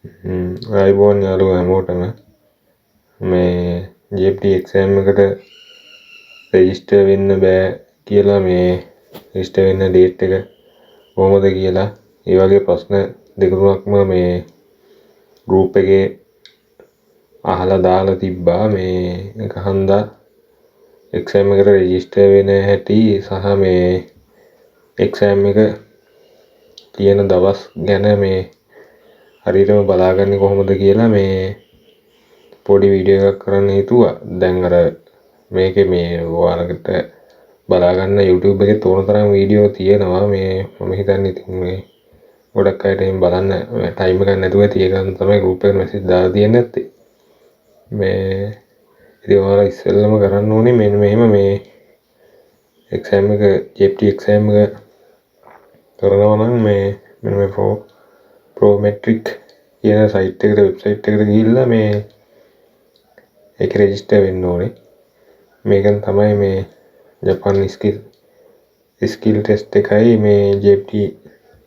ආයිබෝන් යාළුවෝ හැමෝටම මේ JPT එක්සෑම් එකට රෙජිස්ටර් වෙන්න බෑ කියලා මේ රෙජිස්ටර් වෙන්න ඩේට් එක කොහොමද කියලා ඒ වගේ ප්‍රශ්න දෙක තුනක්ම මේ ගෲප් එකේ අහලා දාලා තිබ්බා. මේ එක හන්දා එක්සෑම් එකට රෙජිස්ටර් වෙන හැටි සහ මේ එක්සෑම් එක තියෙන දවස් ගැන මේ හරියටම බලාගන්නේ කොහොමද කියලා මේ පොඩි වීඩියෝ එකක් කරන්න හිතුවා. දැන් අර මේකේ මේ ඔයාලකට බලාගන්න YouTube එකේ තෝරන තරම් වීඩියෝ තියෙනවා. මේ මම හිතන්නේ ඉතින් මේ ගොඩක් අයට එහෙම බලන්න ටයිම් එකක් නැතුව ඇති. ඒක තමයි group එකට message දාලා තියෙන්නේ නැත්තේ. මේ ඉතින් ඔයාලා ඉස්සෙල්ලම කරන්න ඕනේ මෙන්න මෙහෙම මේ එක්සෑම් එක JPT එක්සෑම් එක කරනවා නම් මේ මෙන්න මේ Prometric කියන සයිට් එකට වෙබ්සයිට් එකට ගිහිල්ලා මේ ඒක රෙජිස්ටර් වෙන්න ඕනේ. මේකෙන් තමයි මේ ජපාන් ස්කිල් ටෙස්ට් එකයි මේ JPT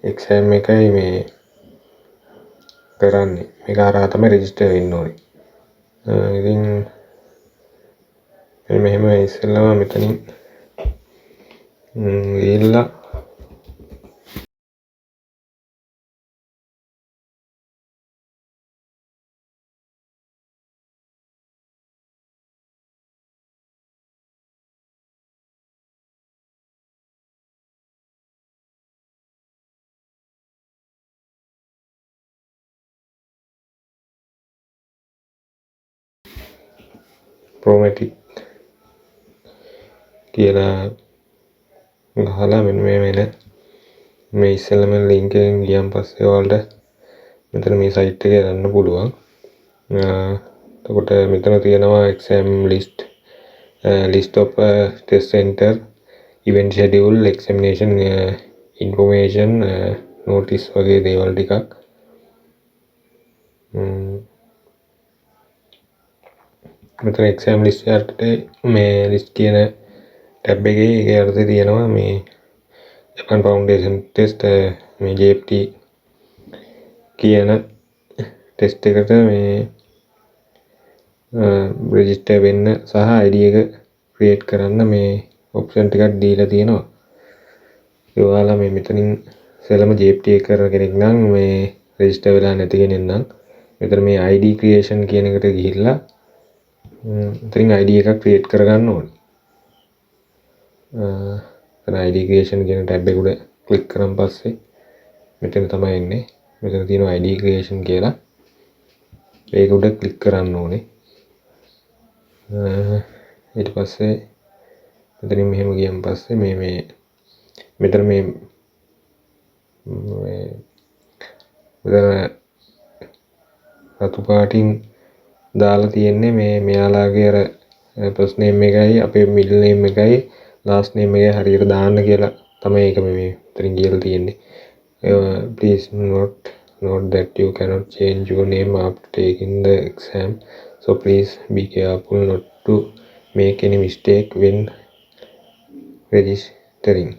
එක්සෑම් එකයි මේ කරන්නේ. මේක හරහා තමයි රෙජිස්ටර් වෙන්න ඕනේ. ඉතින් මෙහෙම ඉස්සෙල්ලාම මෙතනින් ගිහිල්ලා Prometric කියලා ගහලා මෙන්න මේ ඉස්සෙල්ලාම link එකෙන් ගියන් පස්සේ ඔයාලට මෙතන මේ site එකේ යන්න පුළුවන්. එතකොට මෙතන තියෙනවා exam list of test center, event schedule, examination information, notice වගේ දේවල් ටිකක්. මෙතන exam list යටතේ මේ list කියන ටැබ් එකේ ඒක යටතේ තියෙනවා මේ Japan Foundation Test මේ JPT කියන ටෙස්ට් එකට මේ රෙජිස්ටර් වෙන්න සහ ID එක ක්‍රියේට් කරන්න මේ ඔප්ෂන් ටිකක් දීලා තියෙනවා. ඒ ඔයාලා මේ මෙතනින් සෙලම JPT එක කරන කෙනෙක් නම් මේ රෙජිස්ටර් වෙලා නැති කෙනෙක් නම් මෙතන මේ ID creation කියන එකට ගිහිල්ලා මෙතනින් ID එකක් ක්‍රියේට් කරගන්න ඕනේ. ID creation කියන ටැබ් එක උඩ ක්ලික් කරන් පස්සේ මෙතන තමයි එන්නේ. මෙතන තියෙනවා ID creation කියලා. ඒක උඩ ක්ලික් කරන්න ඕනේ. ඊට පස්සේ මෙතනින් මෙහෙම ගියන් පස්සේ මෙතන රතු පාටින් දාලා තියෙන්නේ මේ මෙයාලාගේ අර first name එකයි අපේ middle name එකයි last name එකයි හරියට දාන්න කියලා තමයි ඒක මේ මෙතනින් කියලා තියෙන්නේ. Please note that you cannot change your name after taking the exam, so please be careful not to make any mistake when registering.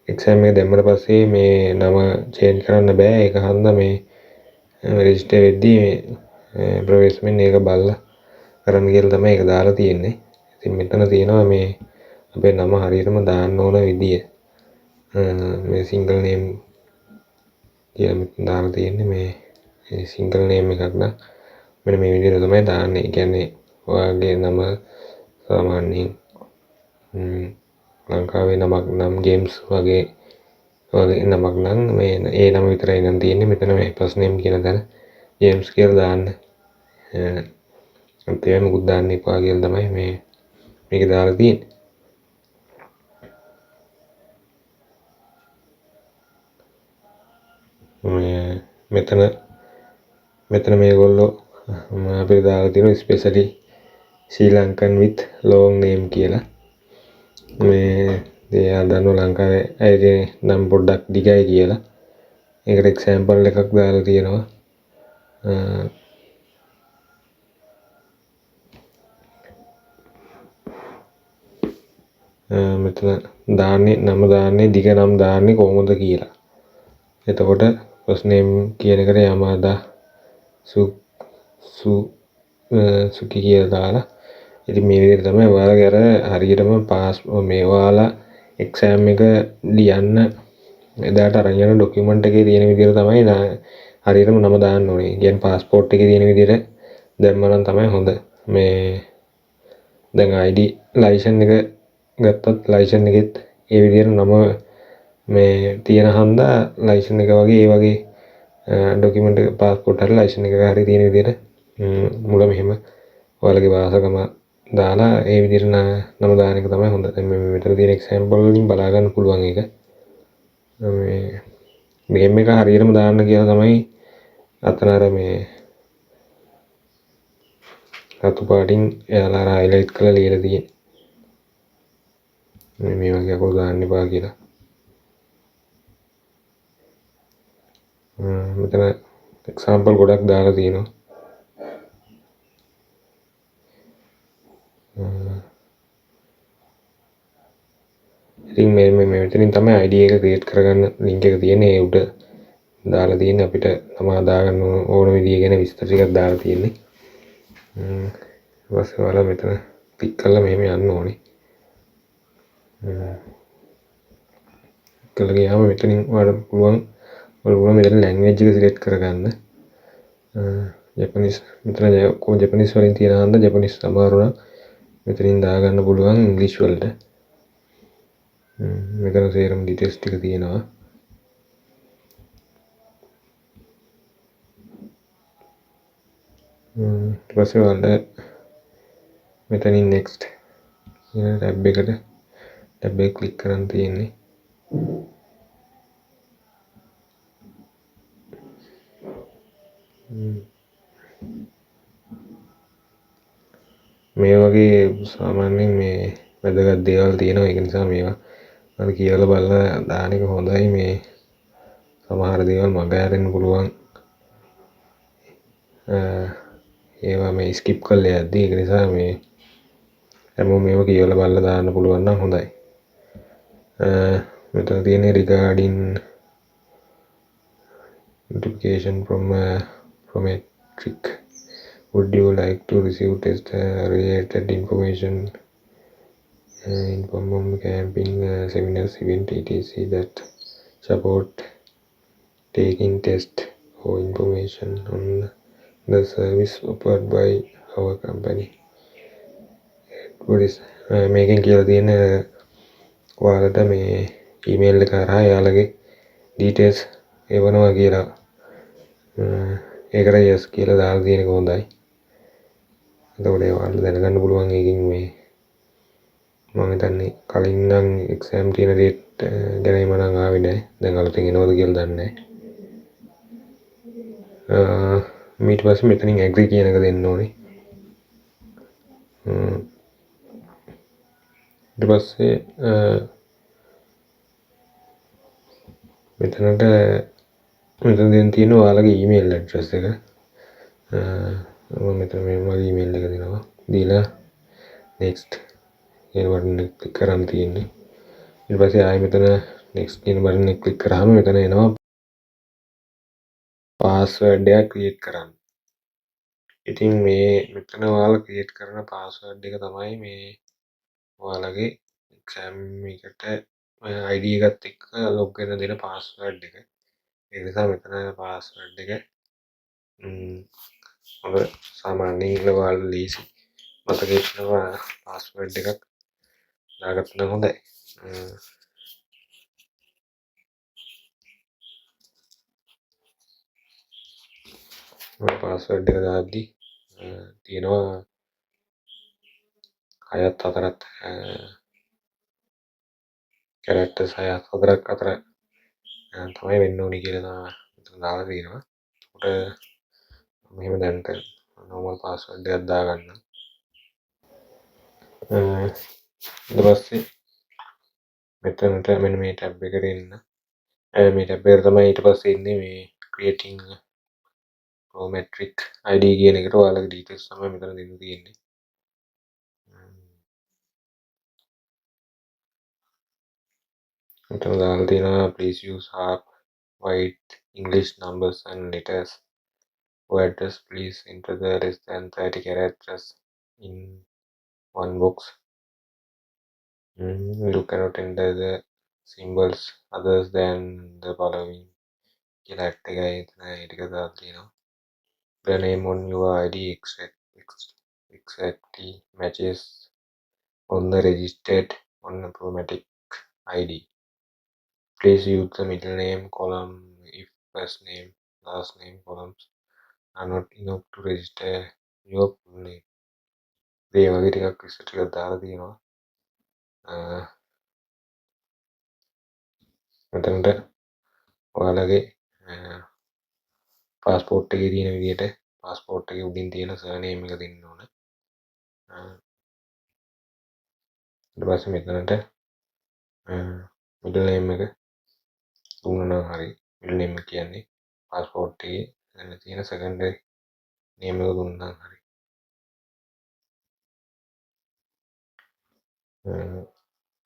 Exam එක දැම්මට පස්සේ මේ නම චේන්ජ් කරන්න බෑ. ඒක හන්දා මේ රෙජිස්ටර් වෙද්දී මේ ප්‍රොෆෙස්මෙන් ඒක බලලා කරන්න කියලා තමයි ඒක දාලා තියෙන්නේ. ඉතින් මෙතන තියෙනවා මේ අපේ නම හරියටම දාන්න ඕන විදිය. මේ සිංගල් නේම් කියලා මෙතන දාලා තියෙන්නේ මේ සිංගල් නේම් එකක් නම් මෙන්න මේ විදිහට තමයි දාන්නේ. ඒ කියන්නේ ඔයාගේ නම සාමාන්‍යයෙන් ලංකාවේ නමක් නම් ජේම්ස් වගේ නමක් නම් මේ ඒ නම විතරයි නම් තියෙන්නේ. මෙතන මේ ෆස්ට් නේම් කියන තැන ජේම්ස් කියලා දාන්න. අන්තිමට මුකුත් දාන්න එපා කියලා තමයි මේක දාලා තියෙන්නේ. මෙතන මේගොල්ලෝ අපිට දාලා තියෙනවා specially Sri Lankan with long name කියලා. මේ එයා දන්නවා ලංකාවේ අයගේ නම් පොඩ්ඩක් දිගයි කියලා. ඒකට එක්සැම්පල් එකක් දාලා තියෙනවා. මෙතන නම දාන්නේ දිග නම් දාන්නේ කොහොමද කියලා. එතකොට ෆස්ට් නේම් කියන එකට යමාදා සුකි කියලා දාලා ඉතින් මේ විදිහට තමයි ඔයාලගේ අර හරියටම මේ ඔයාලා එක්සෑම් එක ලියන්න එදාට අරන් යන ඩොකියුමන්ට් එකේ තියෙන විදිහට තමයි හරියටම නම දාන්න ඕනේ. කියන්නේ પાස්පෝර්ට් එකේ තියෙන විදිහට දැම්මනම් තමයි හොඳ. මේ දැන් ID ලයිසන් එක ගත්තත් ලයිසන් එකෙත් ඒ විදිහට නම මේ තියෙන හන්දා ලයිසන් එක වගේ ඒ වගේ ඩොකියුමන්ට් එක પાස්පෝර්ට් හරි ලයිසන් එක හරි තියෙන විදිහට මුල මෙහෙම ඔයාලගේ වාසකම දාලා ඒ විදිහට නම දාන එක තමයි හොඳ. දැන් මේ මෙතන තියෙන එක්සැම්පල් වලින් බලා ගන්න පුළුවන් ඒක. මේ නේම් එක හරියටම දාන්න කියලා තමයි අතන අර මේ රතු පාටින් එයාලා හයිලයිට් කරලා ලියලා තියෙන්නේ. මේ වගේ අකුරු දාන්න එපා කියලා. මෙතන එක්සැම්පල් ගොඩක් දාලා තියෙනවා. ඉතින් මේ මෙතනින් තමයි ID එක ක්‍රියේට් කරගන්න ලින්ක් එක තියෙන්නේ. ඒ උඩ දාලා තියෙන්නේ අපිට තමා දාගන්න ඕන විදිය ගැන විස්තර ටිකක් දාලා තියෙන්නේ. ඊට පස්සේ ඔයාලා මෙතන ක්ලික් කරලා මෙහෙම යන්න ඕනේ. කළා ගියාම මෙතනින් ඔයාලට පුළුවන් මෙතන ලැන්ග්වේජ් එක සිලෙක්ට් කරගන්න. ජපනිස් මෙතන කොහොම ජපනිස් වලින් තියෙන හන්ද ජපනිස් අමාරු නම් මෙතනින් දාගන්න පුළුවන් ඉංග්‍රීසි වලට. මෙතන සේරම ඩීටේල්ස් ටික තියෙනවා. ඊට පස්සේ ඔයාලට මෙතනින් next කියන ටැබ් එකට ටැබ් එක ක්ලික් කරන් තියෙන්නේ. මේ වගේ සාමාන්‍යයෙන් මේ වැදගත් දේවල් තියෙනවා. ඒක නිසා මේවා අර කියලා බලලා දාන එක හොඳයි. මේ සමහර දේවල් මග හැරෙන්න පුළුවන්. ඒවා මේ ස්කිප් කරලා යද්දි ඒක නිසා මේ හැමෝම මේවා කියලා බලලා දාන්න පුළුවන් නම් හොඳයි. මෙතන තියෙන්නේ regarding notification from Prometric. Would you like to receive test related information inform camping seminars event etc that support taking test or information on the service offered by our company. මේකෙන් කියලා තියෙන ඔයාලට මේ ඊමේල් එක හරහා එයාලගේ details එවනවා කියලා. ඒකට yes කියලා දාලා තියෙන එක හොඳයි. එතකොට ඔයාලට දැනගන්න පුළුවන් ඒකෙන් මේ මම හිතන්නේ කලින් නම් එක්සෑම් තියෙන ඩේට් ගැන මම නම් ආවේ නැහැ. දැන් අලුතෙන් එනවද කියලා දන්නේ නැහැ. ඊට පස්සේ මෙතනින් agree කියන එක දෙන්න ඕනේ. ඊට පස්සේ මෙතන දැන් තියෙනවා ඔයාලගේ ඊමේල් ඇඩ්‍රස් එක. මම මෙතන මේ වගේ ඊමේල් එක දෙනවා. දීලා next කියන බටන් එක ක්ලික් කරන් තියෙන්නේ. ඊට පස්සේ ආයෙ මෙතන next කියන බටන් එක ක්ලික් කරාම මෙතන එනවා පාස්වර්ඩ් එක ක්‍රියේට් කරන්න. ඉතින් මේ මෙතන ඔයාලා ක්‍රියේට් කරන පාස්වර්ඩ් එක තමයි මේ ඔයාලගේ එක්සෑම් එකට ID එකත් එක්ක ලොග් වෙන දෙන පාස්වර්ඩ් එක. ඒ නිසා මෙතන පාස්වර්ඩ් එක ඔබ සාමාන්‍යයෙන් ඔයාලා ලීසි මතකයේ තියෙනවා පාස්වර්ඩ් එකක් දාගත්ත නම් හොඳයි. පාස්වර්ඩ් එක දාද්දි තියෙනවා 6ත් 4ත් කැරක්ටර්ස් 6ත් 4ක් අතර තමයි වෙන්න ඕනි කියලා මෙතන දාලා තියෙනවා. ඒකට මෙහෙම දැන්ට normal password එකක් දාගන්න. ඊට පස්සේ මෙතනට මෙන්න මේ ටැබ් එකට එන්න. මේ ටැබ් එකට තමයි ඊට පස්සේ ඉන්නේ මේ creating Prometric ID කියන එකට ඔයාලගේ details තමයි මෙතන දෙන්න තියෙන්නේ. මෙතන දාලා තියෙනවා please use app white English numbers and letters. For address, please enter the less than 30 characters in one box. You cannot enter the symbols others than the following. කියලා ඇට් එකයි ටික දාලා තියෙනවා. The name on your ID exactly matches on the registered on automatic ID. Please use the middle name column if first name, last name columns are not enough to register your full name. ඒ වගේ ටිකක් විස්තර ටිකක් දාලා තියෙනවා. මෙතනට ඔයාලගේ passport එකේ තියෙන විදිහට පාස්පෝර්ට් එකේ උඩින් තියෙන සර්නේම් එක දෙන්න ඕන. ඊට පස්සේ මෙතනට මිඩල් නේම් එක දුන්නා නම් හරි. මිඩල් නේම් එක කියන්නේ පාස්පෝර්ට් එකේ තියෙන සෙකන්ඩරි නේම් එක දුන්නා නම් හරි.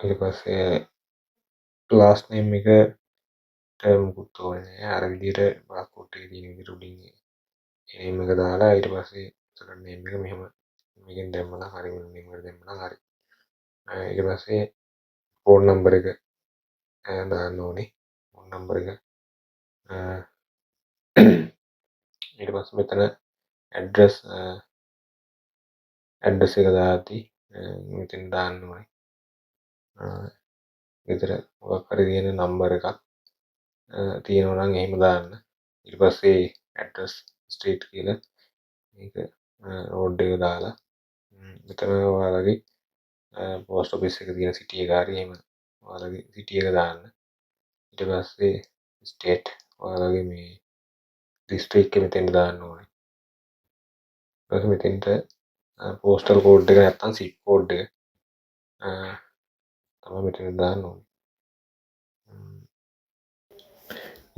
ඊට පස්සේ ලාස්ට් නේම් එක මුකුත් ඕනේ නැහැ. අර විදිහට පාස්පෝර්ට් එකේ තියෙන විදිහට උඩින් නේම් එක දාලා ඊට පස්සේ සෙකන්ඩ් නේම් එක මෙහෙම මේකෙන් දැම්මම හරි. මිඩල් නේම් එක දැම්මම හරි. ඊට පස්සේ ෆෝන් නම්බර් එක දාන්න ඕනේ. ෆෝන් නම්බර් එක ඊට පස්සේ මෙතන ඇඩ්‍රස් එක දාද්දි මෙතන දාන්න ඕනේ. ගෙදර මොකක් හරි තියෙන නම්බර් එකක් තියෙනවා නම් එහෙම දාන්න. ඊට පස්සේ ඇඩ්‍රස් ස්ට්‍රීට් කියලා මේක රෝඩ් එක දාලා මෙතන ඔයාලගේ පෝස්ට් ඔෆිස් එක තියෙන සිටි එක හරි එහෙම ඔයාලගේ සිටි එක දාන්න. ඊට පස්සේ ස්ටේට් ඔයාලගේ මේ ඩිස්ට්‍රික්ට් එක මෙතෙන්ට දාන්න ඕනේ. ඊට පස්සේ මෙතෙන්ට පෝස්ටල් කෝඩ් එක නැත්තම් සිප් කෝඩ් එක තමයි මෙතන දාන්න ඕනේ.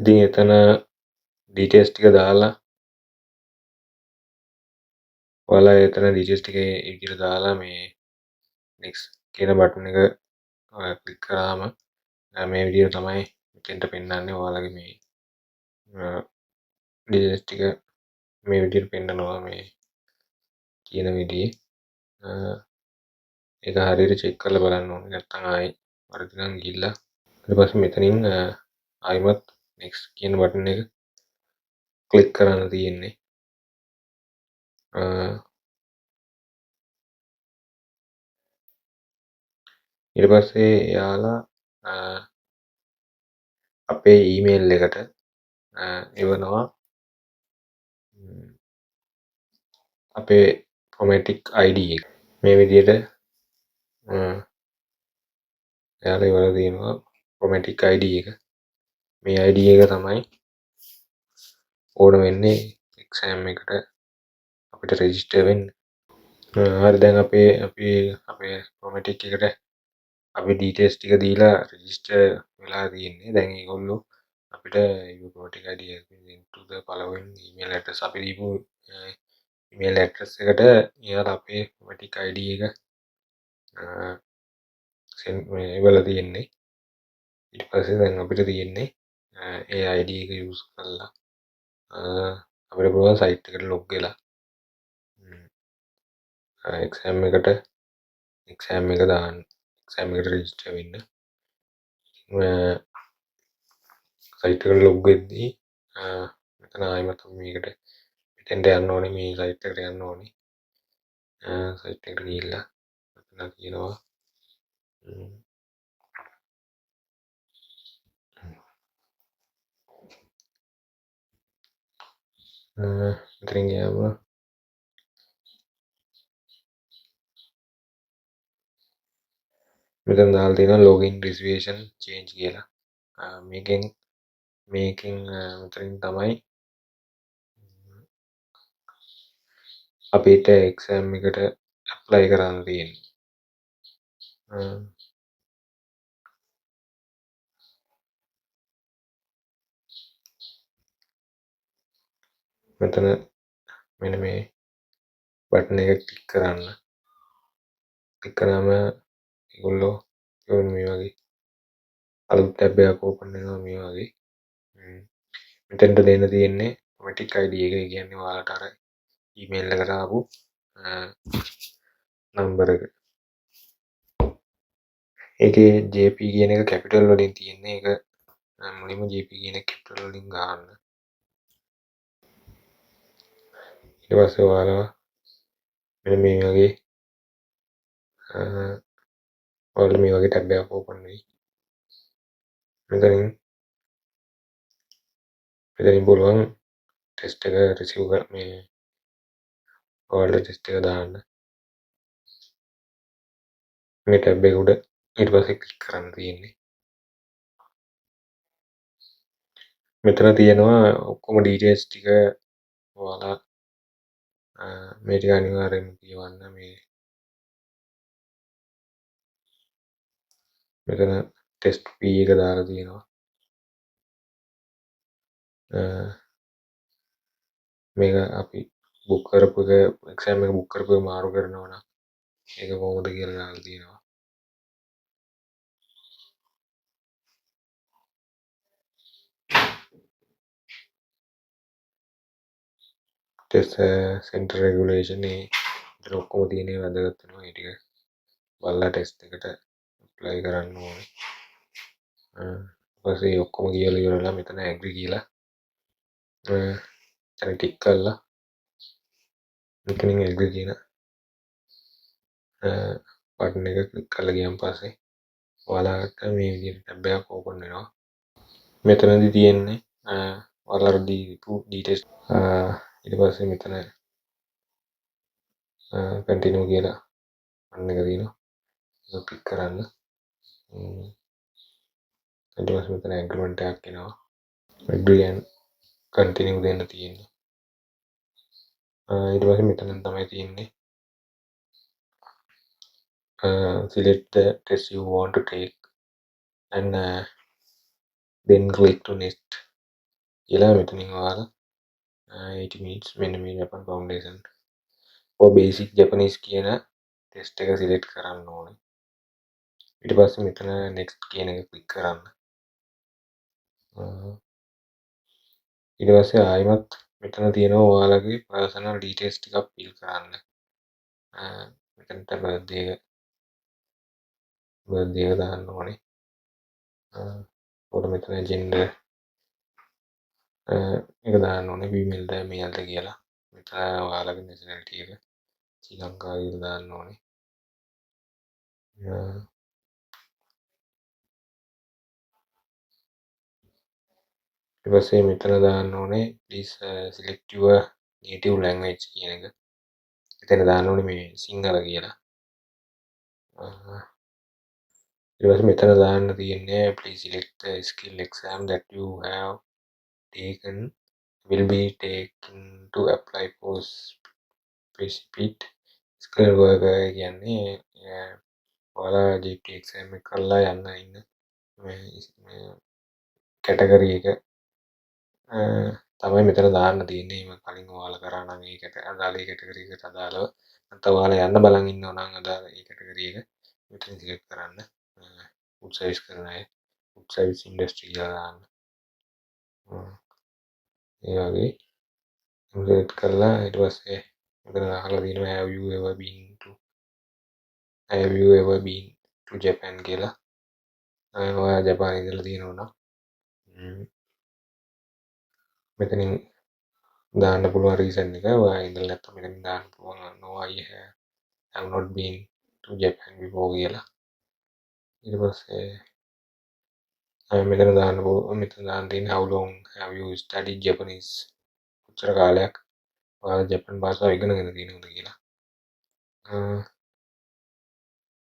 ඉතින් එතන ඩීටේල්ස් ටික දාලා ඔයාලා එතන ඩීටේල්ස් ටික ඒ විදිහට දාලා මේ next කියන බටන් එක ක්ලික් කරාම මේ විදිහට තමයි මෙතෙන්ට පෙන්නන්නේ. ඔයාලගේ මේ ඩීටේල්ස් ටික මේ විදිහට පෙන්නනවා මේ කියන විදිහේ. ඒක හරියට චෙක් කරලා බලන්න ඕනේ. නැත්නම් ආයේ වරදිනම් ගිහිල්ලා ඊට පස්සේ මෙතනින් ආයිමත් next කියන බටන් එක ක්ලික් කරන්න තියෙන්නේ. ඊට පස්සේ යාලා අපේ ඊමේල් එකට එවනවා අපේ ෆොමැටික් ID එක. මේ විදිහට යාලා ඉවර තියෙනවා ෆොමැටික් ID එක. මේ ID එක තමයි ඕන වෙන්නේ එක්සෑම් එකට අපිට රෙජිස්ටර් වෙන්න. හරි දැන් අපේ ෆොමැටික් එකට අපි ඩීටේල්ස් ටික දීලා රෙජිස්ටර් වෙලා තියෙන්නේ. දැන් ඒගොල්ලෝ අපිට your ෆොමැටික් ID into the following email address අපි දීපු email address එකට යාලා අපේ ෆොමැටික් ID එක එවලා තියෙන්නේ. ඊට පස්සේ දැන් අපිට තියෙන්නේ ඒ ID එක යූස් කරලා අපිට පුළුවන් සයිට් එකට ලොග් වෙලා එක්සෑම් එක දාන්න. එක්සෑම් එකට රෙජිස්ටර් වෙන්න. සයිට් එකට ලොග් වෙද්දී මෙතන ආයෙමත් මේකට මෙතෙන්ට යන්න ඕනේ. මේ සයිට් එකට යන්න ඕනේ. සයිට් එකට ගිහිල්ලා මෙතන තියෙනවා මෙතනින් ගියාම මෙතන දාලා තියෙනවා login reservation change කියලා. මේකෙන් මෙතනින් තමයි අපිට එක්සෑම් එකට ඇප්ලයි කරන්න තියෙන්නේ. මෙතන මෙන්න මේ බටන් එක ක්ලික් කරන්න. ක්ලික් කරාම ඒගොල්ලෝ මේ වගේ අලුත් ටැබ් එකක් ඕපන් වෙනවා මේ වගේ. මෙතෙන්ට දෙන්න තියෙන්නේ ඔටෝමැටික් ID එක. ඒ කියන්නේ ඔයාලට අර ඊමේල් එකට ආපු නම්බර එක. ඒකේ JP කියන එක කැපිටල් වලින් තියෙන්නේ. ඒක මුලින්ම JP කියන එක කැපිටල් වලින් ගන්න. ඊට පස්සේ ඔයාලා මෙන්න මේ වගේ ඔයාලට මේ වගේ ටැබ් එකක් ඕපන් වෙයි. මෙතනින් පුළුවන් ටෙස්ට් එක රිසීව් කර මේ ඔයාලට ටෙස්ට් එක දාන්න. මේ ටැබ් එක උඩ ඊට පස්සේ ක්ලික් කරන්න තියෙන්නේ. මෙතන තියෙනවා ඔක්කොම ඩීටේල්ස් ටික. ඔයාලා මේ ටික අනිවාර්යයෙන්ම කියවන්න. මේ මෙතන ටෙස්ට් fee එක දාලා තියෙනවා. මේක අපි බුක් කරපු එක එක්සෑම් එක බුක් කරපු එක මාරු කරනවා නම් ඒක කොහොමද කියලා දාලා තියෙනවා. ටෙස්ට් සෙන්ටර් රෙගුලේෂන් ඒ ඔක්කොම තියෙන වැදගත් වෙනවා. ඒ ටික බලලා ටෙස්ට් එකට ඇප්ලයි කරන්න ඕනේ. ඊපස්සේ ඔක්කොම කියලා ඉවරලා මෙතන ඇග්‍රී කියලා එතන ටික් කරලා මෙතනින් ඇග්‍රී කියන බටන් එක ක්ලික් කරලා ගියන් පස්සේ ඔයාලට මේ විදිහට ටැබ් එකක් ඕපන් වෙනවා. මෙතනදී තියෙන්නේ ඔයාලට දීපු ඩීටේල්ස්. ඊට පස්සේ මෙතන කන්ටිනියු කියලා බටන් එක තියෙනවා. ඒක ක්ලික් කරන්න. ඊට පස්සේ මෙතන ඇග්‍රීමන්ට් එකක් එනවා. ඇග්‍රී and කන්ටිනියු දෙන්න තියෙන්නේ. ඊට පස්සේ මෙතන තමයි තියෙන්නේ select the test you want to take and then click to next කියලා මෙතනින් ඔයාලා 80 minutes මෙන්න මේ Japan Foundation for basic Japanese කියන ටෙස්ට් එක සිලෙක්ට් කරන්න ඕනේ. ඊට පස්සේ මෙතන next කියන එක ක්ලික් කරන්න. ඊට පස්සේ ආයෙමත් මෙතන තියෙනවා ඔයාලගේ personal details ටිකක් fill කරන්න. මෙතනට birthday එක දාන්න ඕනේ. ඊට මෙතන gender එක දාන්න ඕනේ. female ද male ද කියලා. මෙතන ඔයාලගේ nationality එක ශ්‍රී ලංකාව කියලා දාන්න ඕනේ. ඊට පස්සේ මෙතන දාන්න ඕනේ please select your native language කියන එක. එතන දාන්න ඕනේ මේ සිංහල කියලා. ඊට පස්සේ මෙතන දාන්න තියෙන්නේ please select the skill exam that you have taken will be taken to apply for specific skill worker කියන්නේ ඔයාලා GP exam එක කරලා යන්න ඉන්න මේ කැටගරි එක තමයි මෙතන දාන්න තියෙන්නේ. මේ කලින් ඔයාලා කරා නම් ඒකට අදාළ ඒ කැටගරි එකට අදාළව නැත්නම් ඔයාලා යන්න බලන් ඉන්නවා නම් අදාළ ඒ කැටගරි එක මෙතන සිලෙක්ට් කරන්න. ෆුඩ් සර්විස් කරන අය ෆුඩ් සර්විස් ඉන්ඩස්ට්‍රි කියලා දාන්න. ඒ වගේ සිලෙක්ට් කරලා ඊට පස්සේ මෙතන අහලා තියෙනවා have you ever been to Japan කියලා. ඔයා ජපානයේ ඉඳලා තියෙනවා නම් මෙතනින් දාන්න පුළුවන් රීසන් එක. ඔයා ඉඳලා නැත්නම් මෙතනින් දාන්න පුළුවන් no I have not been to Japan before කියලා. ඊට පස්සේ මෙතන දාන්න තියෙන්නේ how long have you studied Japanese? කොච්චර කාලයක් ඔයාලා ජපන් භාෂාව ඉගෙනගෙන තියෙනවද කියලා.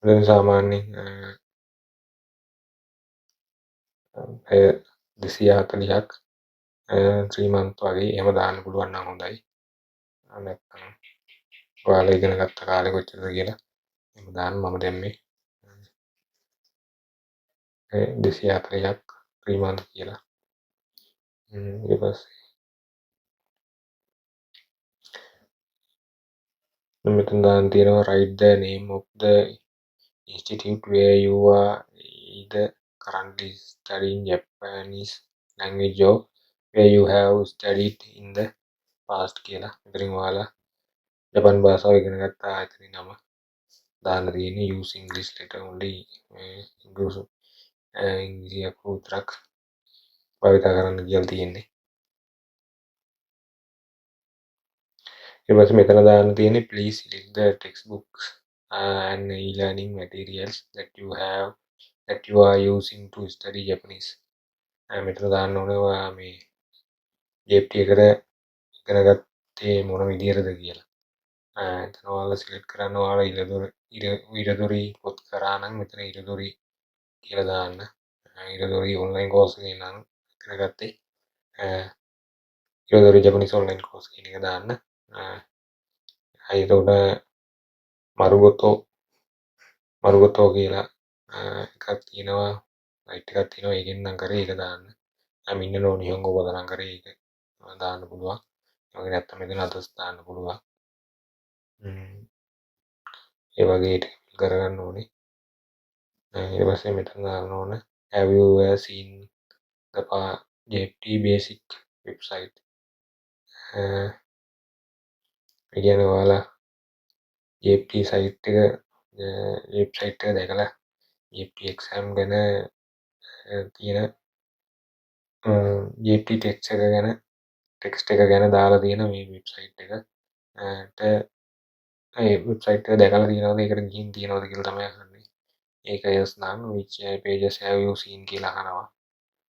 දැන් සාමාන්‍යයෙන් 240ක් 3 month වගේ එහෙම දාන්න පුළුවන් නම් හොඳයි. නැත්නම් ඔයාලා ඉගෙන ගත්ත කාලේ කොච්චරද කියලා එහෙම දාන්න. මම දැම්මේ 240ක් 3 month කියලා. ඊට පස්සේ මෙතන දාන්න තියෙනවා write the name of the institute where you are either currently studying Japanese language or where you have studied in the past කියලා. ඉතින් ඔයාලා ජපන් භාෂාව ඉගෙන ගත්ත ආයතනයේ නම දාන්න තියෙන්නේ use English letter only ඉංග්‍රීසි අකුරු විතරක් භාවිත කරන්න කියලා තියෙන්නේ. ඊට පස්සේ මෙතන දාන්න තියෙන්නේ please select the textbooks and e-learning materials that you are using to study Japanese. මෙතන දාන්න ඕනේ ඔයා මේ JPT එකට ඉගෙන ගත්තේ මොන විදියටද කියලා. එතන ඔයාලා සිලෙක්ට් කරන්න ඔයාලා ඉරදොරි පොත් කරා නම් මෙතන ඉරදොරි කියලා දාන්න. ඉරදොරි ඔන්ලයින් කෝස් එකේ නම් ඉගෙන ගත්තේ ඉරදොරි ජපනිස් ඔන්ලයින් කෝස් කියන එක දාන්න. එතකොට මරුගොතෝ කියලා එකක් තියෙනවා සයිට් එකක් තියෙනවා ඒකෙන් නම් කරේ ඒක දාන්න. මින්නෝ නිහොන්ගෝ පද නම් කරේ ඒක දාන්න පුළුවන්. ඒ වගේ නැත්නම් මෙතන අදස් දාන්න පුළුවන්. ඒ වගේ කරගන්න ඕනේ. ඊට පස්සේ මෙතන දාන්න ඕන have you ever seen the JPT basic website. ඒ කියන්නේ ඔයාලා JPT site එක website එක දැකලා JPT exam ගැන තියෙන JPT text එක ගැන දාලා තියෙන මේ website එක ඒ website එක දැකලා තියෙනවද ඒකට ගිහින් තියෙනවද කියලා තමයි අහන්නේ. ඒක yes නම් which pages have you seen කියලා අහනවා.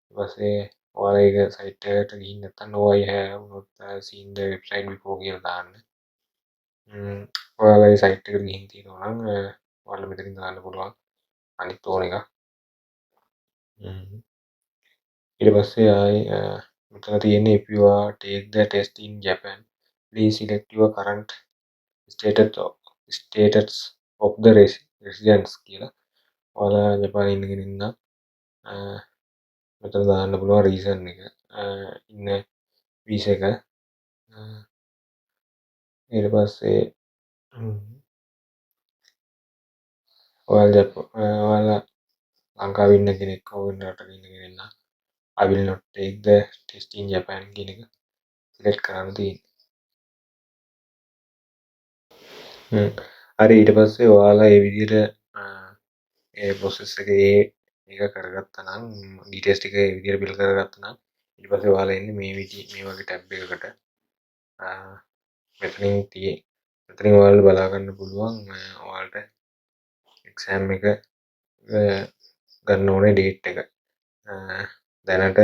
ඊට පස්සේ ඔයාලා ඒක site එකට ගිහින් නැත්නම් no I have not seen the website before කියලා දාන්න. ඔයාලා ඒ site එකට ගිහින් තියෙනවා නම් ඔයාලා මෙතනින් දාන්න පුළුවන් අනිත් ඕන එක. ඊට පස්සේ ආයේ මෙතන තියෙන්නේ if you are take the test in Japan please select your current status of the residence කියලා. ඔයාලා ජපානයේ ඉඳගෙන ඉන්න මෙතන දාන්න පුළුවන් රීසන් එක ඉන්න වීසා එක. ඊට පස්සේ ඔයාලා ලංකාවේ ඉන්න කෙනෙක් හෝ වෙන රටක ඉන්න කෙනෙක් නම් I will not take the test in Japan කියන එක සිලෙක්ට් කරන්න තියෙන්නේ. හරි ඊට පස්සේ ඔයාලා මේ විදිහට ඒ process එකේ ඒක කරගත්තා නම් details ටික ඒ විදිහට fill කරගත්තා නම් ඊට පස්සේ ඔයාලා එන්නේ මේ වගේ tab එකකට. මෙතනින් ඔයාලා බලා ගන්න පුළුවන් ඔයාලට exam එක ගන්න ඕනේ date එක. දැනට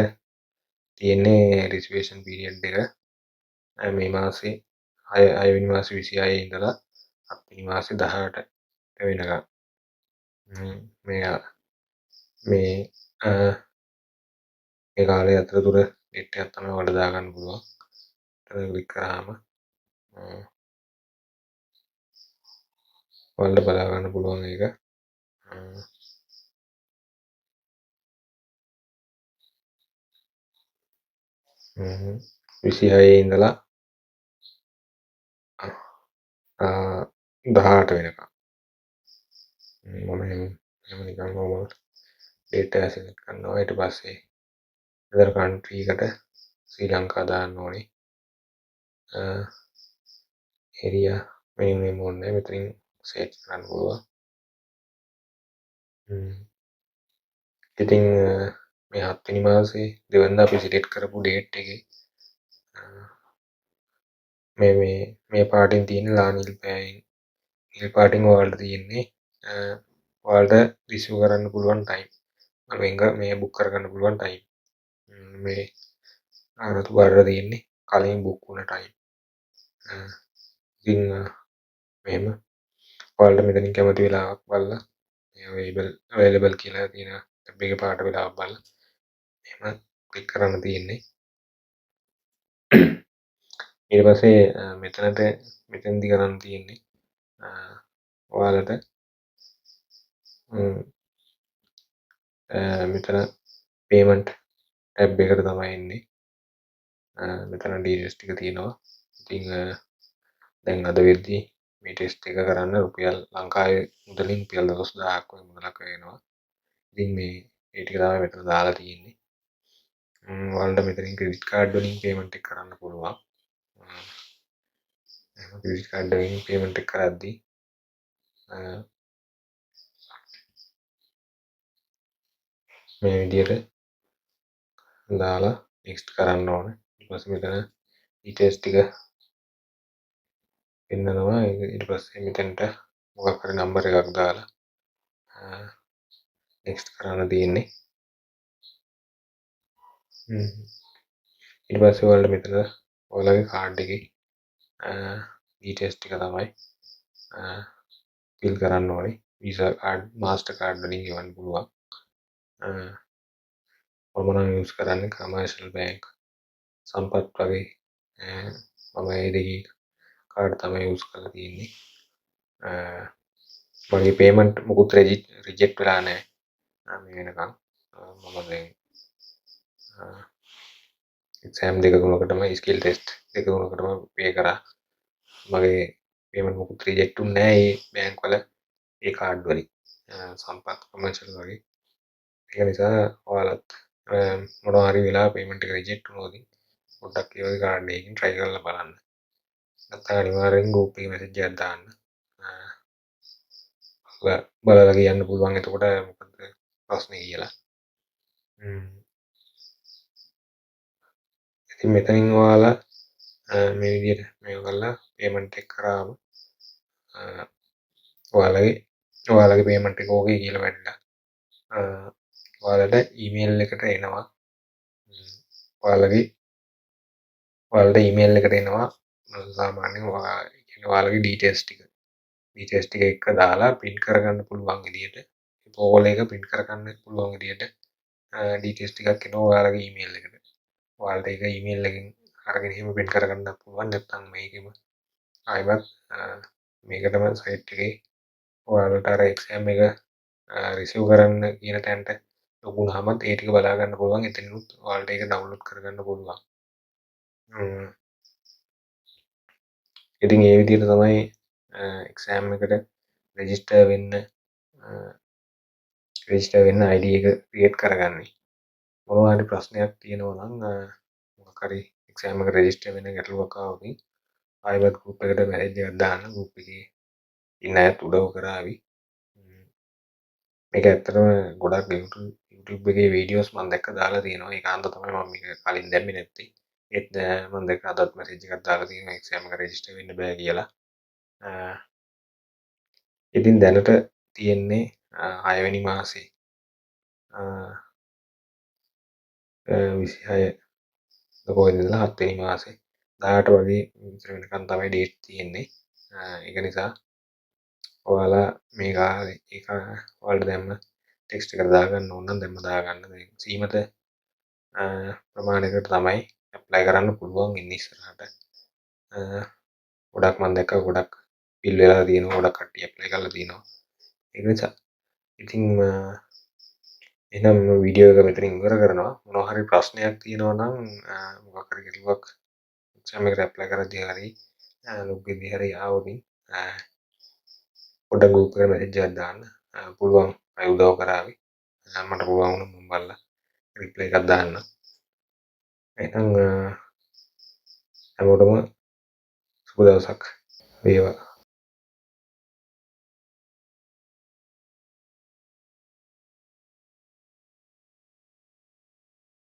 තියෙන්නේ reservation period එක මේ මාසේ 6 වෙනි මාසේ 26 ඉඳලා 7 වෙනි මාසේ 18 වෙනකම්. මේ කාලය අතරතුර date එකක් තමයි ඔයාලට දාගන්න පුළුවන්. එතන ක්ලික් කරාම ඔයාලට බලා ගන්න පුළුවන් ඒක. 26 ඉඳලා 18 වෙනකම්. මම එහෙම නිකන් normal date එක select කරනවා. ඊට පස්සේ other country එකට ශ්‍රී ලංකා දාන්න ඕනේ. area මෙන්න ඕනේ මෙතනින් search කරන්න පුළුවන්. ඉතින් මේ 7 වෙනි මාසේ දෙවැන්දා අපි select කරපු date එකේ මේ පාටින් තියෙන ලානිල් පෑයින් නිල් පාටින් ඔයාලට තියෙන්නේ ඔයාලට රිසීව් කරන්න පුළුවන් time. මේ බුක් කරගන්න පුළුවන් time. මේ අරතු පාටට තියෙන්නේ කලින් බුක් වුණ time. ඉතින් මෙහෙම ඔයාලට මෙතනින් කැමති වෙලාවක් බලලා available කියලා තියෙන tab එකේ පාට වෙලාවක් බලලා එහෙම ක්ලික් කරන්න තියෙන්නේ. ඊට පස්සේ මෙතනදී කරන්න තියෙන්නේ ඔයාලට මෙතන payment tab එකට තමයි එන්නේ. මෙතන details ටික තියෙනවා. ඉතින් දැන් අද වෙද්දී මේ ටෙස්ට් එක කරන්න රුපියල් ලංකාවේ මුදලින් රුපියල් 12000ක් වගේ මුදලක් වෙනවා. ඉතින් ඒ ටික තමයි මෙතන දාලා තියෙන්නේ. ඔයාලට මෙතනින් ක්‍රෙඩිට් කාඩ් වලින් පේමන්ට් එක කරන්න පුළුවන්. ක්‍රෙඩිට් කාඩ් වලින් පේමන්ට් එක කරද්දී මේ විදිහට දාලා නෙක්ස්ට් කරන්න ඕන. ඊට පස්සේ මෙතන ඩීටේල්ස් ටික පෙන්නනවා. ඊට පස්සේ මෙතනට මොකක් හරි නම්බර් එකක් දාලා නෙක්ස්ට් කරන්න තියෙන්නේ. ඊට පස්සේ ඔයාලට මෙතන ඔයාලගේ කාඩ් එකේ ඩීටේල්ස් ටික තමයි ෆිල් කරන්න ඕනේ. වීසා කාඩ්, මාස්ටර් කාඩ් වලින් ගෙවන්න පුළුවන්. මම නම් යූස් කරන්නේ කමර්ෂල් බැංක්, සම්පත් වගේ මම ඒ දෙකේ කාඩ් තමයි යූස් කරලා තියෙන්නේ. මගේ පේමන්ට් මොකුත් රිජෙක්ට් වෙලා නැහැ මේ වෙනකන්. මම දැන් එක්සෑම් දෙක තුනකටම ස්කිල් ටෙස්ට් දෙක තුනකටම පේ කරා. මගේ පේමන්ට් මොකුත් රිජෙක්ට් වුනේ නැහැ ඒ බැංක් වල ඒ කාඩ් වලින්. සම්පත් කමර්ෂල් වගේ. ඒක නිසා ඔයාලත් මොනවා හරි වෙලා පේමන්ට් එක රිජෙක්ට් වුණොත් පොඩ්ඩක් ඒ වගේ කාඩ් එකකින් try කරලා බලන්න. නැත්නම් අනිවාර්යෙන් group එකේ message එකක් දාන්න. බලලා කියන්න පුළුවන් එතකොට මොකද ප්‍රශ්නේ කියලා. ඉතින් මෙතනින් ඔයාලා මේ විදිහට මේක කරලා පේමන්ට් එක කරාම ඔයාලගේ පේමන්ට් එක ඕකේ කියලා වැටලා ඔයාලට ඊමේල් එකට එනවා. ඔයාලට ඊමේල් එකට එනවා සාමාන්‍යයෙන් ඔයාලගේ ඩීටේල්ස් ටික එක දාලා print කරගන්න පුළුවන් විදියට පෝල් එක print කරගන්න පුළුවන් විදියට ඩීටේල්ස් ටිකක් එනවා ඔයාලගේ ඊමේල් එකට. ඔයාලට ඒක ඊමේල් එකෙන් අරගෙන එහෙම print කරගන්න පුළුවන්. නැත්නම් මේකෙම ආයෙත් මේකටම සයිට් එකේ ඔයාලට අර එක්සෑම් එක රිසීව් කරන්න කියන තැනට ලොගුනහම ඒ ටික බලා ගන්න පුළුවන්. එතනිනුත් ඔයාලට ඒක ඩවුන්ලෝඩ් කරගන්න පුළුවන්. ඉතින් ඒ විදිහට තමයි එක්සෑම් එකට රෙජිස්ටර් වෙන්න ID එක ක්‍රියේට් කරගන්නේ. මොනවා හරි ප්‍රශ්නයක් තියෙනවා නම් මොකක් හරි එක්සෑම් එක රෙජිස්ටර් වෙන්න ගැටලුවක් ආවොත් ආයෙත් group එකට message එකක් දාන්න. group එකේ ඉන්න අයත් උදව් කරાવી. මේක ඇත්තටම ගොඩක් YouTube එකේ වීඩියෝස් මම දැක්ක දාලා තියෙනවා. ඒකාන්ත තමයි මම මේක කලින් දැම්මේ නැත්තේ. ඒත් මම දැක්ක අදත් message එකක් දාලා තියෙනවා එක්සෑම් එක රෙජිස්ටර් වෙන්න බෑ කියලා. ඉතින් දැනට තියෙන්නේ 6 වෙනි මාසේ 26 කොහෙද ඉඳලා 7 වෙනි මාසේ 18 වගේ විතර වෙනකන් තමයි ඩේට් තියෙන්නේ. ඒක නිසා ඔයාලා මේක ඒක ඔයාලට දැම්ම ටෙක්ස්ට් එකට දාගන්න ඕන නම් දැම්ම දාගන්න. මේ සීමිත ප්‍රමාණයකට තමයි ඇප්ලයි කරන්න පුළුවන් ඉන්නේ ඉස්සරහට. ගොඩක් මම දැක්ක ගොඩක් ෆිල් වෙලා තියෙනවා. ගොඩක් කට්ටිය ඇප්ලයි කරලා තියෙනවා. ඒක නිසා ඉතින් එහෙනම් මම වීඩියෝ එක මෙතනින් ඉවර කරනවා. මොනවා හරි ප්‍රශ්නයක් තියෙනවා නම් මොකක් හරි ගැටලුවක් එක්සෑම් එකට ඇප්ලයි කරද්දී හරි ලොග් වෙද්දී හරි ආවොත් පොඩ්ඩක් group එකට message එකක් දාන්න. පුළුවන් අය උදව් කරાવી. මට පුළුවන් වුණොත් මම බලලා රිප්ලයි එකක් දාන්න. එහෙනම් හැමෝටම සුබ දවසක් වේවා.